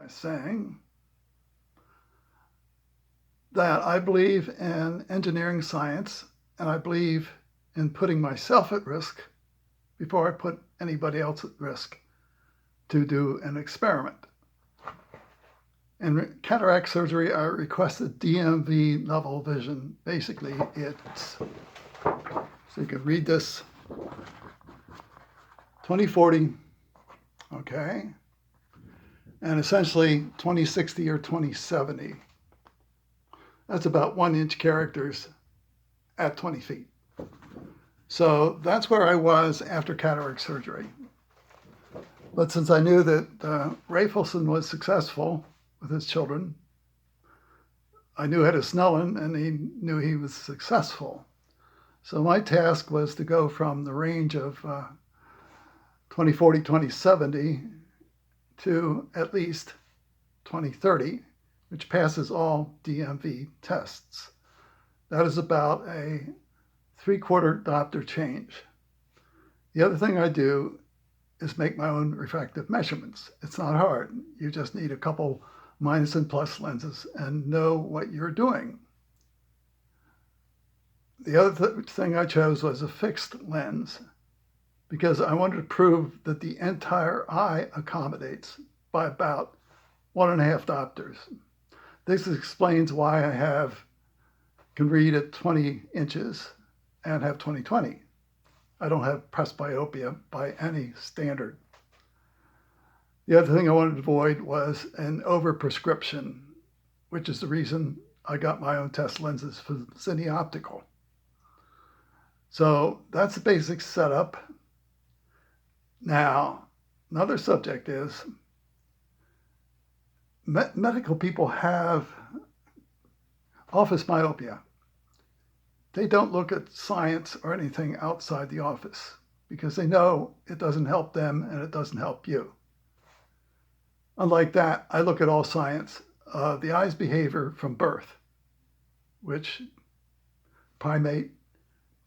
by saying that I believe in engineering science, and I believe in putting myself at risk before I put anybody else at risk to do an experiment. In cataract surgery, I requested DMV level vision. Basically, it's, so you can read this, 2040, okay, and essentially 2060 or 2070. That's about 1-inch characters at 20 feet. So that's where I was after cataract surgery. But since I knew that Rafelson was successful with his children, I knew Hedda Snellen, and he knew he was successful. So my task was to go from the range of 2040, 2070 to at least 2030, which passes all DMV tests. That is about a 3/4 diopter change. The other thing I do is make my own refractive measurements. It's not hard. You just need a couple minus and plus lenses and know what you're doing. The other thing I chose was a fixed lens because I wanted to prove that the entire eye accommodates by about 1.5 diopters. This explains why I can read at 20 inches and have 20/20. I don't have presbyopia by any standard. The other thing I wanted to avoid was an overprescription, which is the reason I got my own test lenses for Cine Optical. So that's the basic setup. Now, another subject is medical people have office myopia. They don't look at science or anything outside the office because they know it doesn't help them and it doesn't help you. Unlike that, I look at all science, the eye's behavior from birth, which primate,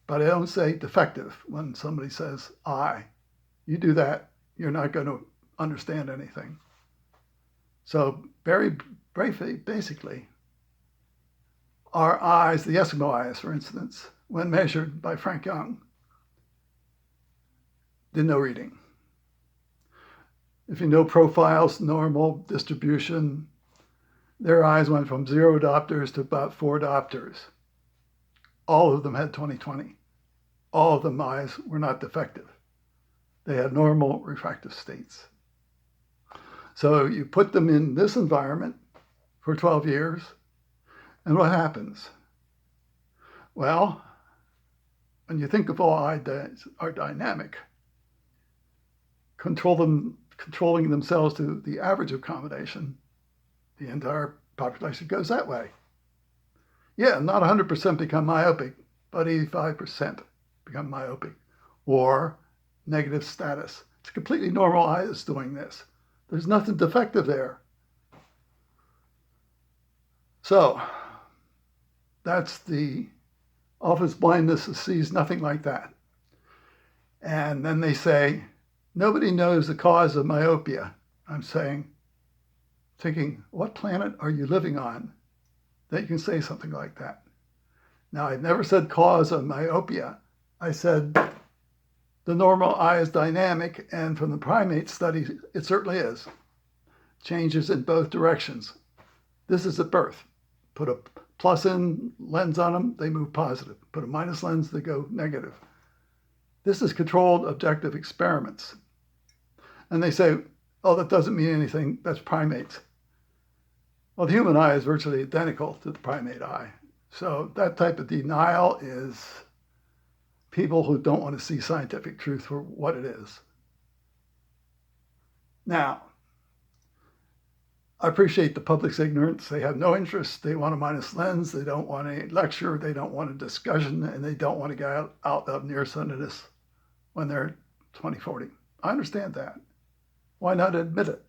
but I don't say defective when somebody says eye. You do that, you're not going to understand anything. So very briefly, basically, our eyes, the Eskimo eyes, for instance, when measured by Frank Young, did no reading. If you know profiles, normal distribution, their eyes went from 0 diopters to about 4 diopters. All of them had 20/20. All of them eyes were not defective. They had normal refractive states. So you put them in this environment for 12 years, and what happens? Well, when you think of all eyes are dynamic, controlling themselves to the average accommodation, the entire population goes that way. Yeah, not 100% become myopic, but 85% become myopic or negative status. It's a completely normal eye that's doing this. There's nothing defective there. So that's the office blindness sees nothing like that. And then they say, nobody knows the cause of myopia. I'm thinking, what planet are you living on that you can say something like that? Now, I've never said cause of myopia. I said the normal eye is dynamic, and from the primate study, it certainly is. Changes in both directions. This is at birth. Put a plus in lens on them, they move positive. Put a minus lens, they go negative. This is controlled objective experiments. And they say, oh, that doesn't mean anything, that's primates. Well, the human eye is virtually identical to the primate eye. So that type of denial is people who don't want to see scientific truth for what it is. Now, I appreciate the public's ignorance. They have no interest. They want a minus lens. They don't want a lecture. They don't want a discussion. And they don't want to get out of nearsightedness when they're 20/40. I understand that. Why not admit it?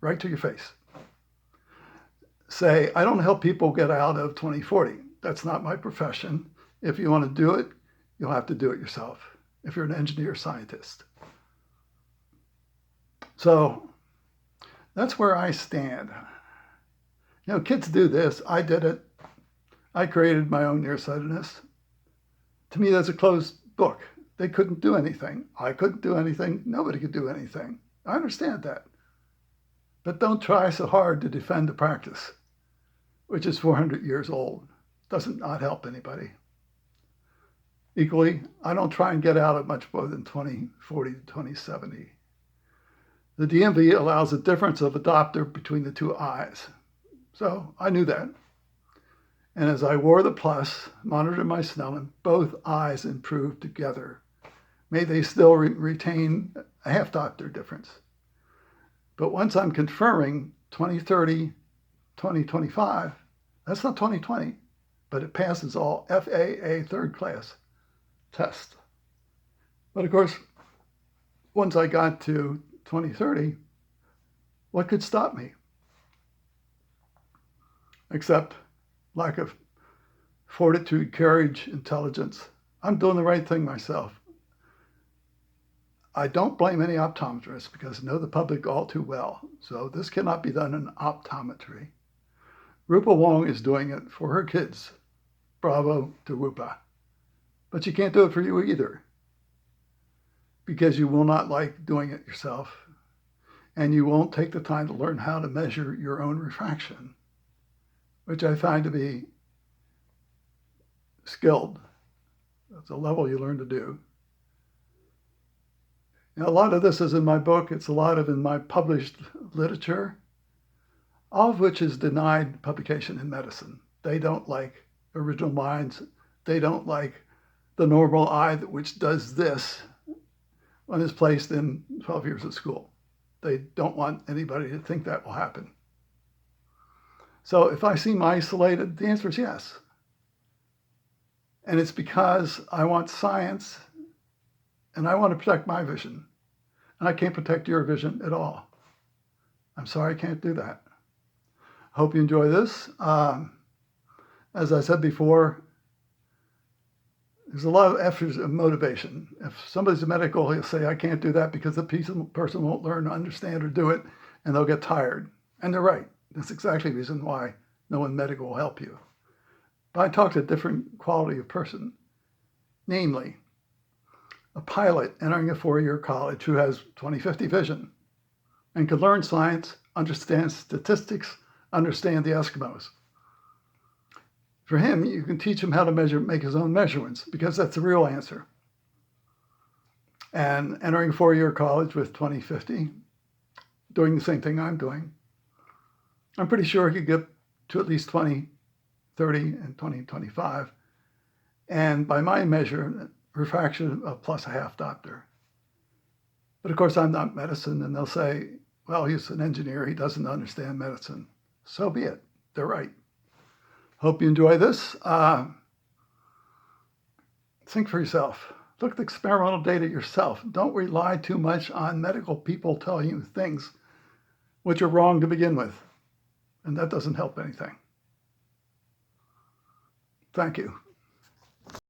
Right to your face. Say, I don't help people get out of 20/40. That's not my profession. If you want to do it, you'll have to do it yourself if you're an engineer scientist. So That's where I stand. You know, kids do this. I did it. I created my own nearsightedness. To me, that's a closed book. They couldn't do anything. I couldn't do anything. Nobody could do anything. I understand that. But don't try so hard to defend the practice, which is 400 years old. Doesn't not help anybody. Equally, I don't try and get out at much more than 2040 to 2070. The DMV allows a difference of a diopter between the two eyes. So I knew that. And as I wore the plus, monitored my Snellen, both eyes improved together. May they still retain a half diopter difference. But once I'm confirming 2030, 2025, that's not 2020, but it passes all FAA third class tests. But of course, once I got to 2030, what could stop me? Except lack of fortitude, courage, intelligence. I'm doing the right thing myself. I don't blame any optometrists because I know the public all too well. So this cannot be done in optometry. Rupa Wong is doing it for her kids. Bravo to Rupa. But you can't do it for you either because you will not like doing it yourself and you won't take the time to learn how to measure your own refraction, which I find to be skilled. That's a level you learn to do. Now, a lot of this is in my book. It's a lot of in my published literature, all of which is denied publication in medicine. They don't like original minds. They don't like the normal eye which does this when it's placed in 12 years of school. They don't want anybody to think that will happen. So if I seem isolated, the answer is yes. And it's because I want science and I want to protect my vision. And I can't protect your vision at all. I'm sorry I can't do that. Hope you enjoy this. As I said before, there's a lot of efforts of motivation. If somebody's a medical, he'll say, I can't do that because the person won't learn to understand or do it, and they'll get tired. And they're right. That's exactly the reason why no one medical will help you. But I talk to a different quality of person, namely, a pilot entering a four-year college who has 20/50 vision and can learn science, understand statistics, understand the Eskimos. For him, you can teach him how to make his own measurements because that's the real answer. And entering four-year college with 20/50, doing the same thing I'm doing, I'm pretty sure he could get to at least 20/30 and 20/25. And by my measure, refraction of plus a half diopter. But of course, I'm not medicine, and they'll say, well, he's an engineer, he doesn't understand medicine. So be it. They're right. Hope you enjoy this. Think for yourself. Look at the experimental data yourself. Don't rely too much on medical people telling you things which are wrong to begin with. And that doesn't help anything. Thank you.